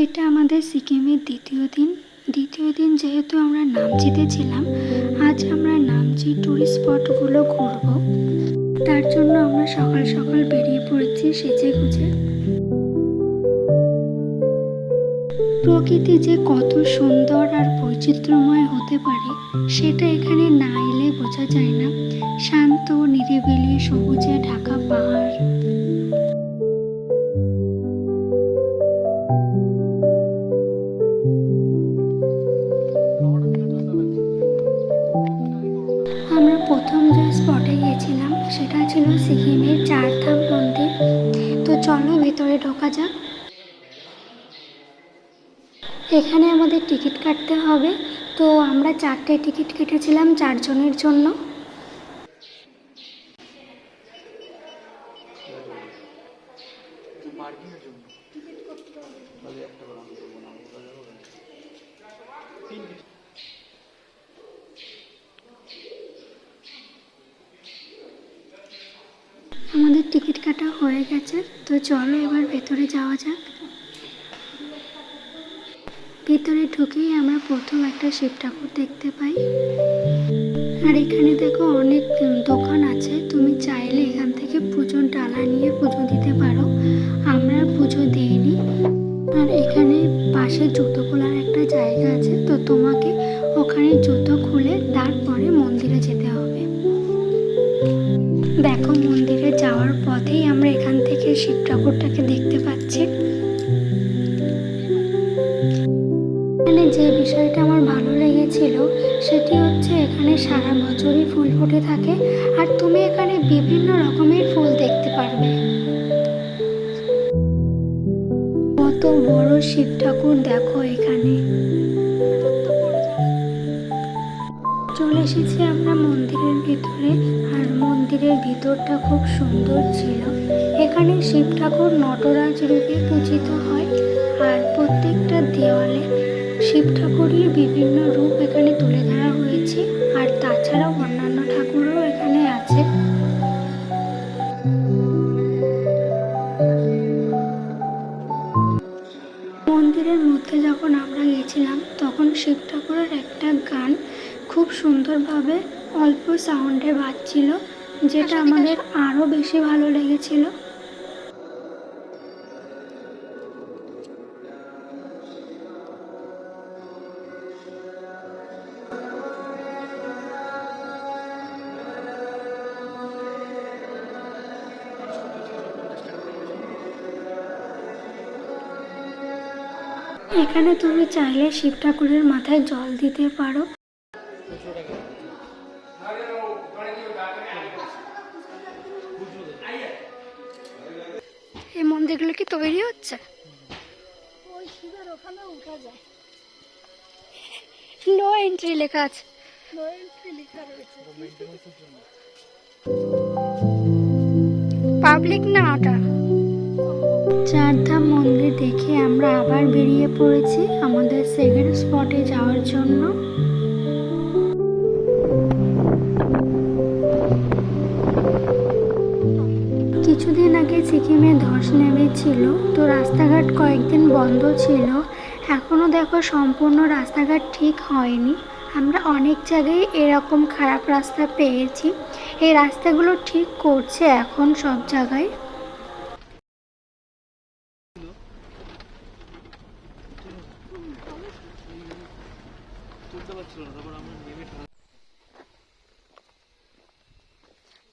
এটা আমাদের সিকিমের দ্বিতীয় দিন যেহেতু আমরা নামচিতে ছিলাম, আজ আমরা নামচি টুরিস্ট স্পটগুলো ঘুরবো। তার জন্য আমরা সকাল সকাল বেরিয়ে পড়েছি সেজে গুজে। প্রকৃতি যে কত সুন্দর আর বৈচিত্র্যময় হতে পারে সেটা এখানে না এলে বোঝা যায় না। শান্ত নিরিবিলি সবুজে ঢাকা পাহাড়। আমরা প্রথম যে স্পটে গিয়েছিলাম সেটা ছিল সিকিমের চারধাম মন্দির। তো চলো ভেতরে ঢোকা যাক। এখানে আমাদের টিকিট কাটতে হবে। তো আমরা 4টে টিকিট কেটেছিলাম 4 জনের জন্য। আমাদের টিকিট কাটা হয়ে গেছে। তো চলো এবার ভেতরে যাওয়া যাক। ভিতরে ঢুকেই আমরা প্রথম একটা শিব ঠাকুর দেখতে পাই। আর এখানে দেখো অনেক দোকান আছে, তুমি চাইলে এখান থেকে পুজোর ডালা নিয়ে পুজো দিতে পারো। আমরা পুজো দিইনি। আর এখানে পাশে জুতো খোলার একটা জায়গা আছে, তো তোমাকে ওখানে জুতো খুলে তারপরে মন্দিরে যেতে হবে। দেখো মন্দিরে যাওয়ার পথেই আমরা এখান থেকে শিব ঠাকুরটাকে দেখতে পাচ্ছি। এখানে যে বিষয়টা আমার ভালো লেগেছিল সেটি হচ্ছে এখানে সারা বছরই ফুল ফুটে থাকে, আর তুমি এখানে বিভিন্ন রকমের ফুল দেখতে পারবে। কত বড় শিব ঠাকুর দেখো এখানে। চলে এসেছি আমরা মন্দিরের ভিতরে, আর মন্দিরের ভিতরটা খুব সুন্দর ছিল। এখানে শিব ঠাকুর নটরাজ রূপে পূজিত হয়, আর প্রত্যেকটা দেওয়ালে শিব ঠাকুরের বিভিন্ন রূপ এখানে তুলে ধরা হয়েছে। আর তাছাড়াও অন্যান্য ঠাকুরও এখানে আছে। মন্দিরের মধ্যে যখন আমরা গেছিলাম তখন শিব ঠাকুরের একটা গান খুব সুন্দরভাবে অল্প সাউন্ডে বাজছিল, যেটা আমাদের আরও বেশি ভালো লেগেছিল। এখানে তুমি চাইলে শিব ঠাকুরের মাথায় জল দিতে পারো। এই মন্দিরগুলো কি তৈরি হচ্ছে? ওই শিবের ওখানে উঠা যায়। নো এন্ট্রি লেখা আছে। নো এন্ট্রি লেখা রয়েছে। পাবলিক না ওটা। চারধাম মন্দির দেখে আমরা আবার বেরিয়ে পড়েছি আমাদের সেকেন্ড স্পটে যাওয়ার জন্য। কিছুদিন আগে সিকিমে ধস নেমেছিল, তো রাস্তাঘাট কয়েকদিন বন্ধ ছিল। এখনো দেখো সম্পূর্ণ রাস্তাঘাট ঠিক হয়নি। আমরা অনেক জায়গায় এরকম খারাপ রাস্তা পেয়েছি। এই রাস্তাগুলো ঠিক করছে এখন সব জায়গায়।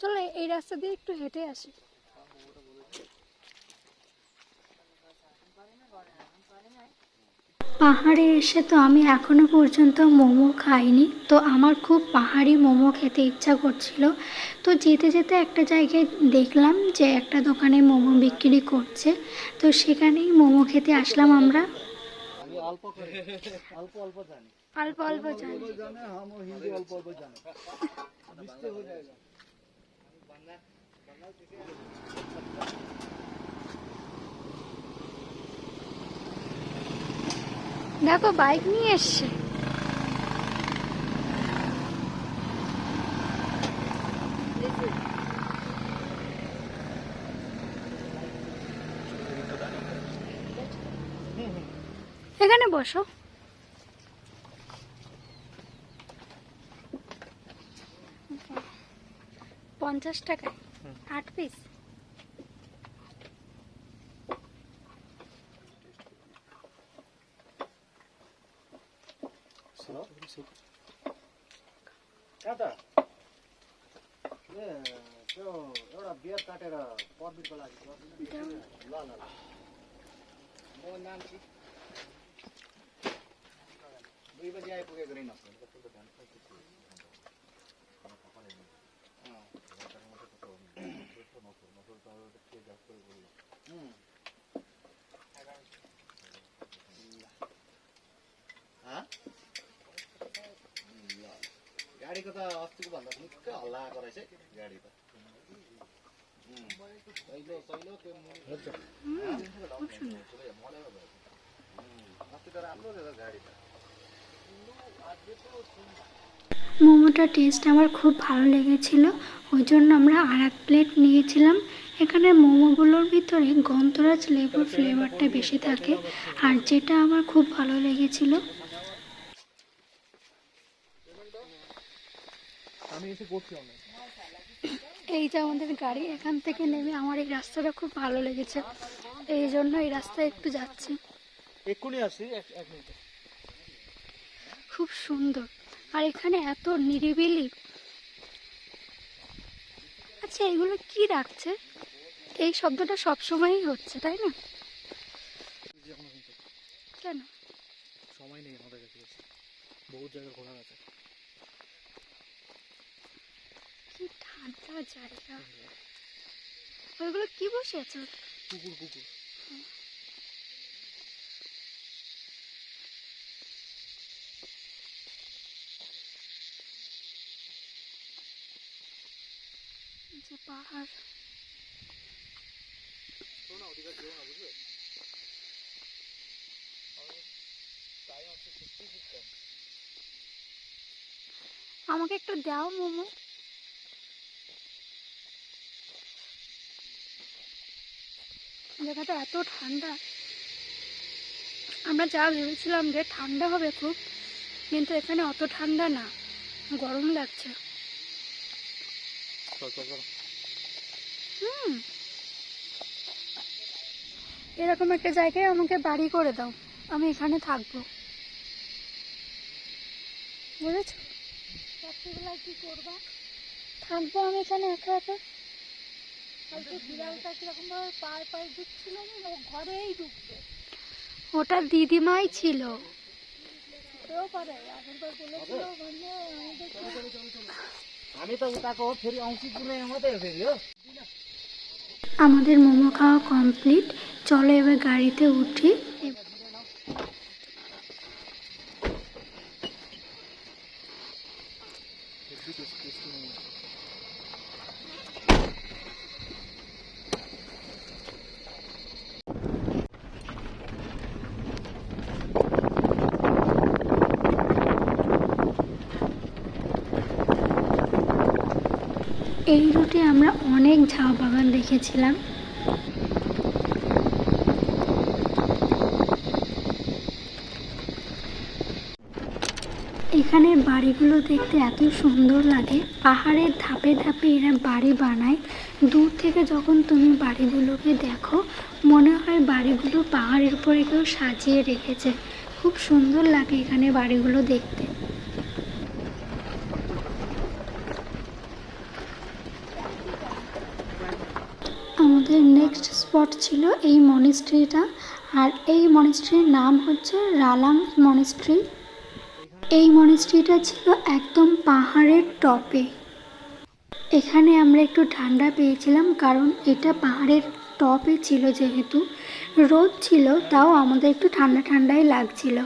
চলো এই রাস্তা দিয়ে একটু হেঁটে আসি। পাহাড়ে এসে তো আমি এখনো পর্যন্ত মোমো খাইনি, তো আমার খুব পাহাড়ি মোমো খেতে ইচ্ছা করছিল। তো যেতে যেতে একটা জায়গায় দেখলাম যে একটা দোকানে মোমো বিক্রি করছে, তো সেখানেই মোমো খেতে আসলাম আমরা। অল্প অল্প জানি। দেখো বাইক নিয়ে এসছে। এখানে বসো। পঞ্চাশ টাকায় 8 পিস। एउटा बियर काटेर पर्मिटको लागि ल ल ल म नाम्ची 2 बजी आइपुगेको रहेन गाडीको त अस्तिको भन्दा निकै हल्ला आएको रहेछ है गाडी त सहिलो त्यो अस्ति त राम्रो रहेछ गाडी त। মোমোটা টেস্ট আমার খুব ভালো লেগেছিল, ওই জন্য আমরা আর এক প্লেট নিয়েছিলাম। এখানে মোমোগুলোর ভিতরে গন্ধরাজ লেবুর ফ্লেভারটা বেশি থাকে, আর যেটা আমার খুব ভালো লেগেছিল। এই যে আমাদের গাড়ি, এখান থেকে নেমে আমার এই রাস্তাটা খুব ভালো লেগেছে, এই জন্য এই রাস্তায় একটু যাচ্ছি। খুব সুন্দর, আর এখানে এত নিরিবিলি। আচ্ছা, এগুলো কি রাখছে? এই শব্দটা সবসময়ই হচ্ছে, তাই না? কেন? সময় নেই আমাদের কাছে, বহু জায়গায় ঘোরার আছে। কি ঠান্ডা জায়গা। ওইগুলো কি বসে আছে? কুকুর কুকুর। যে পাহাড়, আমাকে একটু দাও মোমো। জায়গাটা এত ঠান্ডা, আমরা যা ভেবেছিলাম যে ঠান্ডা হবে খুব, কিন্তু এখানে অত ঠান্ডা না, গরম লাগছে। এরকম একটা জায়গায় আমাকে বাড়ি করে দাও, আমি এখানে থাকবো, বুঝেছো? রাত্রিবেলায় কি করবা? থাকবো আমি এখানে একা একা। বিড়ালটা কিরকম ভাবে পায়ে পায়ে ঢুকছিল, ও ঘরেই ঢুকবে। ওটা দিদিমাই ছিল। আমাদের মোমো খাওয়া কমপ্লিট, চলো এবার গাড়িতে উঠি। এই রুটে আমরা অনেক ঝাউ বাগান দেখেছিলাম। এখানের বাড়িগুলো দেখতে এত সুন্দর লাগে, পাহাড়ের ধাপে ধাপে এরা বাড়ি বানায়। দূর থেকে যখন তুমি বাড়িগুলোকে দেখো, মনে হয় বাড়িগুলো পাহাড়ের উপরে কেউ সাজিয়ে রেখেছে। খুব সুন্দর লাগে এখানে বাড়িগুলো দেখতে। আমাদের নেক্সট স্পট ছিল এই মনিস্ট্রিটা, আর এই মনিস্ট্রির নাম হচ্ছে রালাং মনিস্ট্রি। এই মনিস্ট্রিটা ছিল একদম পাহাড়ের টপে। এখানে আমরা একটু ঠান্ডা পেয়েছিলাম, কারণ এটা পাহাড়ের টপে ছিল, যেহেতু রোদ ছিল, তাও আমাদের একটু ঠান্ডা ঠান্ডাই লাগছিল।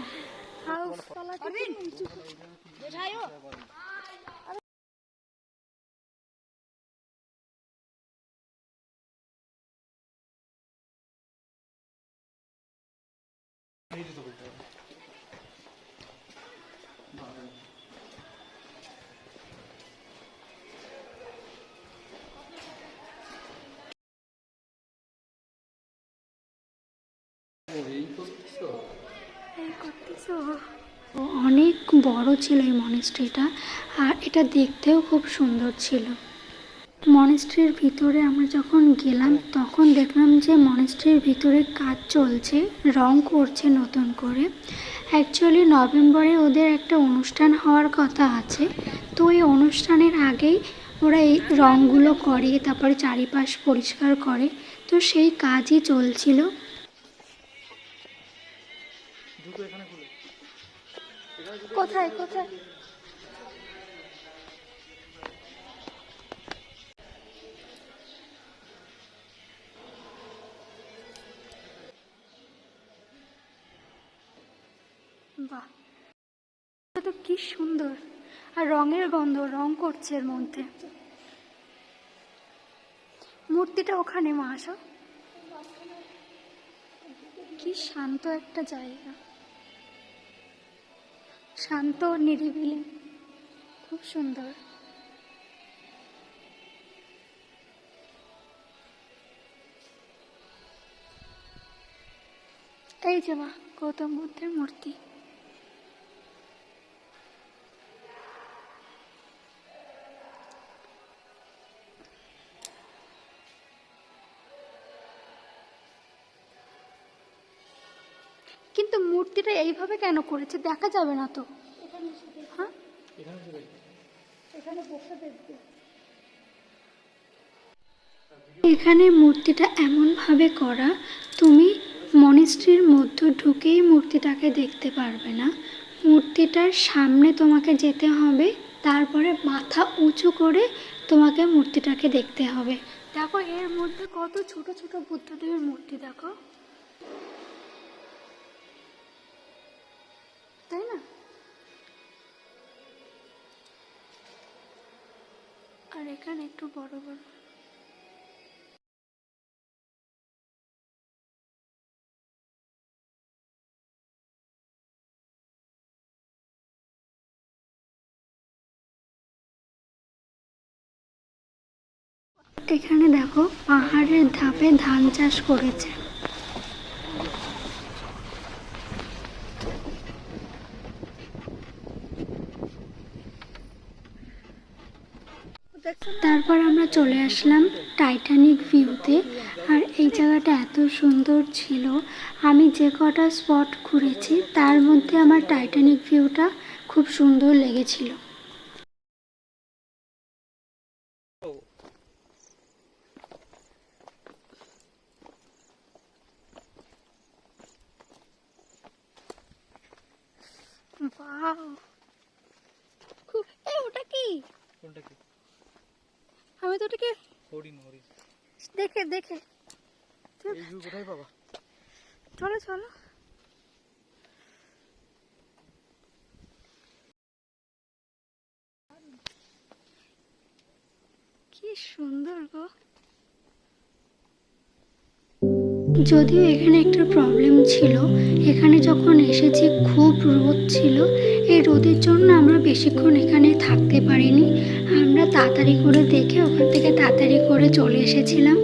এই করতেছো? অনেক বড় ছিল এই মনেস্ট্রিটা, আর এটা দেখতেও খুব সুন্দর ছিল। মনেস্ট্রির ভিতরে আমরা যখন গেলাম তখন দেখলাম যে মনেস্ট্রির ভিতরে কাজ চলছে, রং করছে নতুন করে। অ্যাকচুয়ালি নভেম্বরে ওদের একটা অনুষ্ঠান হওয়ার কথা আছে, তো এই অনুষ্ঠানের আগেই ওরা এই রঙগুলো করে, তারপরে চারিপাশ পরিষ্কার করে, তো সেই কাজই চলছিল। কোথায় কোথায়? বাহ, এটা তো কি সুন্দর! আর রঙের গন্ধ, রং করছে এর মধ্যে। মূর্তিটা ওখানে, মা আসো। কি শান্ত একটা জায়গা, শান্ত নিরিবিলি, খুব সুন্দর। এই যে মা, গৌতম বুদ্ধের মূর্তি। কিন্তু মূর্তিটা এইভাবে কেন করেছে? দেখা যাবে না তো? হ্যাঁ, এখানে মূর্তিটা এমনভাবে করা, তুমি মনিস্ট্রির মধ্যে ঢুকেই মূর্তিটাকে দেখতে পারবে না। মূর্তিটার সামনে তোমাকে যেতে হবে, তারপরে মাথা উঁচু করে তোমাকে মূর্তিটাকে দেখতে হবে। দেখো এর মধ্যে কত ছোট ছোট বুদ্ধদেবের মূর্তি, দেখো, তাই না? আর এখানে একটু বড় বড়। এখানে দেখো পাহাড়ের ধাপে ধান চাষ করেছে। তারপর আমরা চলে আসলাম টাইটানিক ভিউতে। আর এই জায়গাটা এত সুন্দর ছিল, আমি যে কটা স্পট ঘুরেছি তার মধ্যে আমার টাইটানিক ভিউটা খুব সুন্দর লেগেছিল। ওয়াও, খুব। ওটা কি? কোনটা কি? আমি তো ওটাকে হরিণ হরিণ দেখে দেখে। এই ভিউ কোথায় পাবা? চলো চলো। কি সুন্দর গো! যদিও এখানে একটা প্রবলেম ছিল, এখানে যখন এসেছি খুব রোদ ছিল। এই রোদের জন্য আমরা বেশিক্ষণ এখানে থাকতে পারিনি। আমরা তাড়াতাড়ি করে দেখে ওখান থেকে তাড়াতাড়ি করে চলে এসেছিলাম।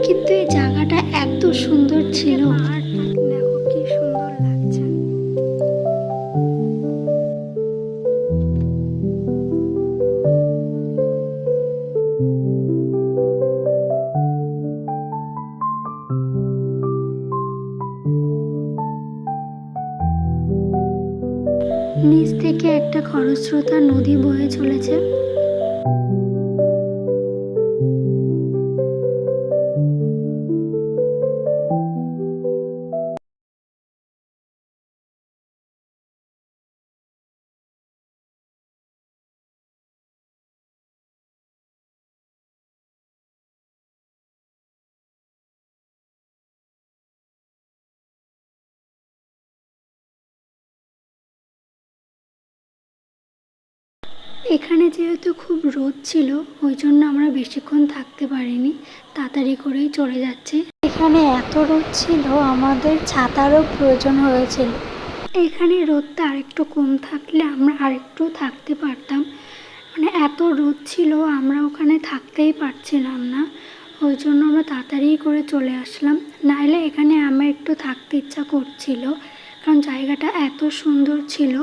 কিন্তু এই জায়গাটা এত সুন্দর ছিল, আর দেখো কি সুন্দর লাগছে। নিচ থেকে একটা খরস্রোতা নদী বয়ে চলেছে। এখানে যেহেতু খুব রোদ ছিল, ওই জন্য আমরা বেশিক্ষণ থাকতে পারিনি, তাড়াতাড়ি করেই চলে যাচ্ছি। এখানে এত রোদ ছিল, আমাদের ছাতারও প্রয়োজন হয়েছিল। এখানে রোদটা আরেকটু কম থাকলে আমরা আরেকটু থাকতে পারতাম, মানে এত রোদ ছিল আমরা ওখানে থাকতেই পারছিলাম না। ওই জন্য আমরা তাড়াতাড়ি করে চলে আসলাম, নাইলে এখানে আমার একটু থাকতে ইচ্ছা করছিল, কারণ জায়গাটা এত সুন্দর ছিল,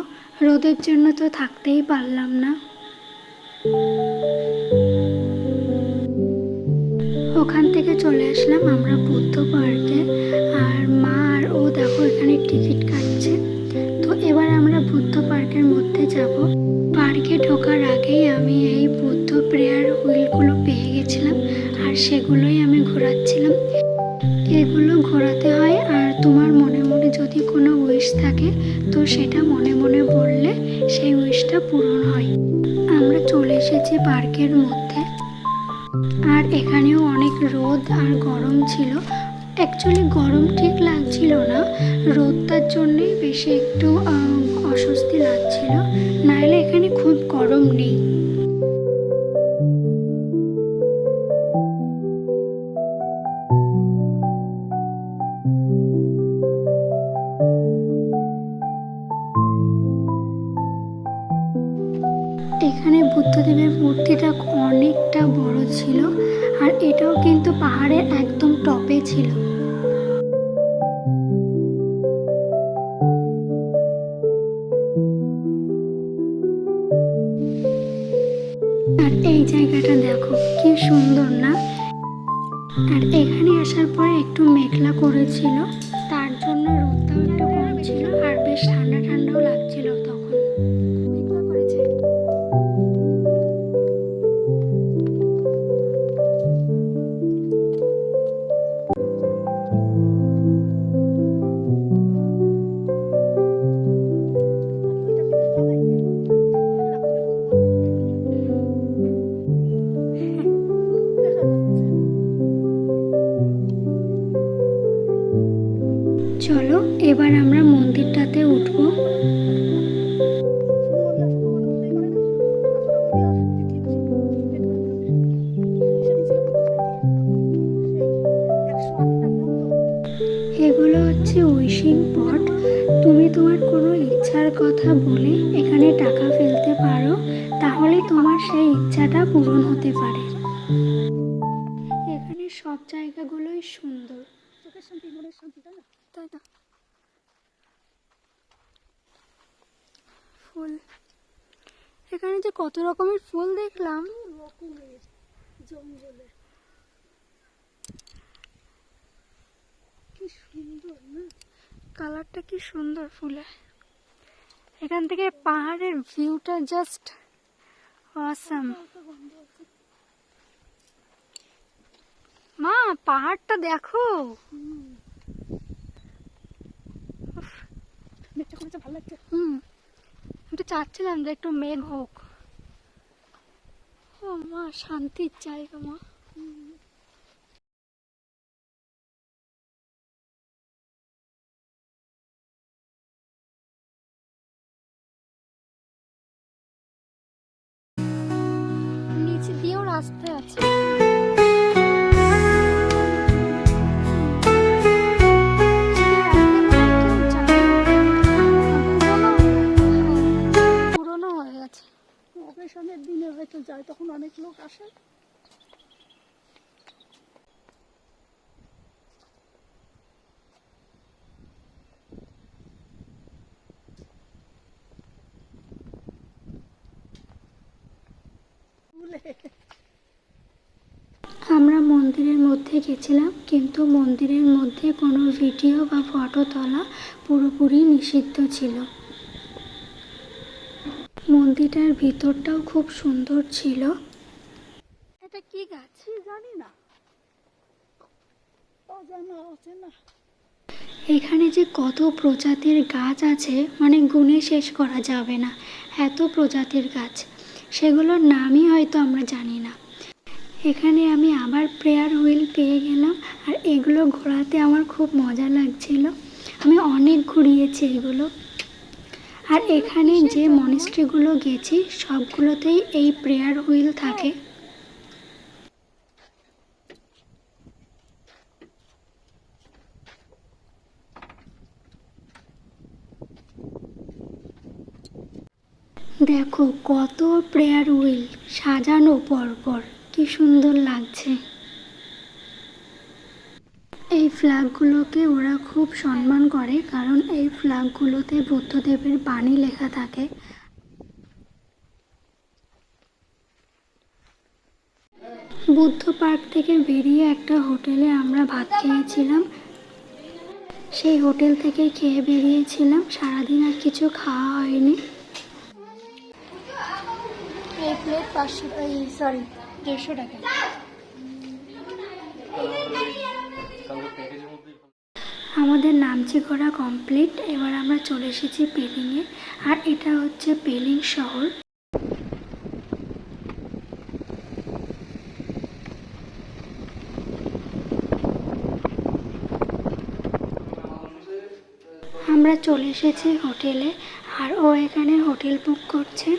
রোদের জন্য তো থাকতেই পারলাম না। ওখান থেকে চলে আসলাম আমরা বুদ্ধ পার্কে। আর মা আর ও দেখো এখানে টিকিট কাটছে। তো এবার আমরা বুদ্ধ পার্কের মধ্যে যাব। পার্কে ঢোকার আগেই আমি এই বুদ্ধ প্রেয়ার হুইলগুলো পেয়ে গেছিলাম, আর সেগুলোই আমি ঘোরাচ্ছিলাম। এগুলো ঘোরাতে হয়, আর তোমার মনে মনে যদি কোনো উইশ থাকে তো সেটা মনে মনে বললে সেই উইশটা পূরণ হয়। আমরা চলে এসেছি পার্কের মধ্যে, আর এখানেও অনেক রোদ আর গরম ছিল। অ্যাকচুয়ালি গরম ঠিক লাগছিল না, রোদটার জন্যেই বেশি একটু অস্বস্তি লাগছিল, নাহলে এখানে খুব গরম নেই। এখানে বুদ্ধদেবের মূর্তিটা অনেকটা বড় ছিল, আর এটাও কিন্তু পাহাড়ের একদম টপে ছিল। আর এই জায়গাটা দেখো কি সুন্দর না? আর এখানে আসার পরে একটু মেঘলা করেছিল, তার জন্য রোদটাও একটু কম ছিল, আর বেশ ঠান্ডা ঠান্ডাও লাগছিল তখন। মেঘলা করেছে। চলো এবার আমরা মন্দিরটাতে উঠবো। এগুলো হচ্ছে উইশিং পট। তুমি তোমার কোনো ইচ্ছার কথা বলে এখানে টাকা ফেলতে পারো, তাহলে তোমার সেই ইচ্ছাটা পূরণ হতে পারে। এখানে সব জায়গাগুলোই সুন্দর। চোখের শান্তি, মনের শান্তি, তাই না? তাই না? ফুল, এখানে যে কত রকমের ফুল দেখলাম। জঙ্গলে কি সুন্দর না, কালারটা কি সুন্দর ফুলের। এখান থেকে পাহাড়ের ভিউটা জাস্ট অসাম। মা পাহাড়টা দেখো। মেঘটা করেছে, ভালো লাগছে। আমি তো চাচ্ছিলাম যে একটু মেঘ হোক। ও মা, শান্তির জায়গা মা। নিচে দিয়েও রাস্তা আছে। পুরোনো হয়ে গেছে। অকেশনের দিনে হয়তো যায়, তখন অনেক লোক আসে। আমরা মন্দিরের মধ্যে গেছিলাম, কিন্তু মন্দিরের মধ্যে কোনো ভিডিও বা ফটো তোলা পুরোপুরি নিষিদ্ধ ছিল। মন্দিরটার ভিতরটাও খুব সুন্দর ছিল। এটা কি গাছ জানি না, এখানে যে কত প্রজাতির গাছ আছে মানে গুণে শেষ করা যাবে না, এত প্রজাতির গাছ, সেগুলোর নামই হয়তো আমরা জানি না। এখানে আমি আবার প্রেয়ার হুইল পেয়ে গেলাম, আর এগুলো ঘোরাতে আমার খুব মজা লাগছিল। আমি অনেক ঘুরিয়েছি এগুলো। আর এখানে যে মনিস্ট্রিগুলো গেছি সবগুলোতেই এই প্রেয়ার হুইল থাকে। দেখো কত প্রেয়ার হুইল সাজানো পরপর, কি সুন্দর লাগছে। এই ফ্ল্যাগগুলোকে ওরা খুব সম্মান করে, কারণ এই ফ্ল্যাগগুলোতে বুদ্ধদেবের বাণী লেখা থাকে। বুদ্ধ পার্ক থেকে বেরিয়ে একটা হোটেলে আমরা ভাত খেয়েছিলাম। সেই হোটেল থেকে খেয়ে বেরিয়েছিলাম, সারাদিন আর কিছু খাওয়া হয়নি। এই প্লেট 150 টাকা। আমাদের নামচি ঘোরা কমপ্লিট। এবার আমরা চলে এসেছি পেলিংয়ে, আর এটা হচ্ছে পেলিং শহর। আমরা চলে এসেছি হোটেলে, আর ও এখানে হোটেল বুক করছে।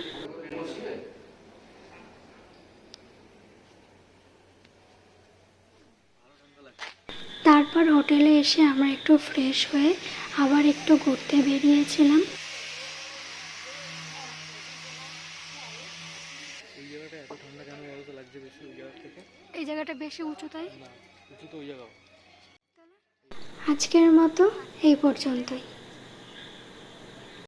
তারপর হোটেলে এসে আমরা একটু ফ্রেশ হয়ে আবার একটু ঘুরতে বেরিয়েছিলাম। এই জায়গাটা এত ঠান্ডা কেন বলতো লাগছে বেশি ওই জায়গা থেকে? এই জায়গাটা বেশি উঁচু তাই। না, উঁচু তো ওই জায়গাও। আজকের মতো এই পর্যন্তই।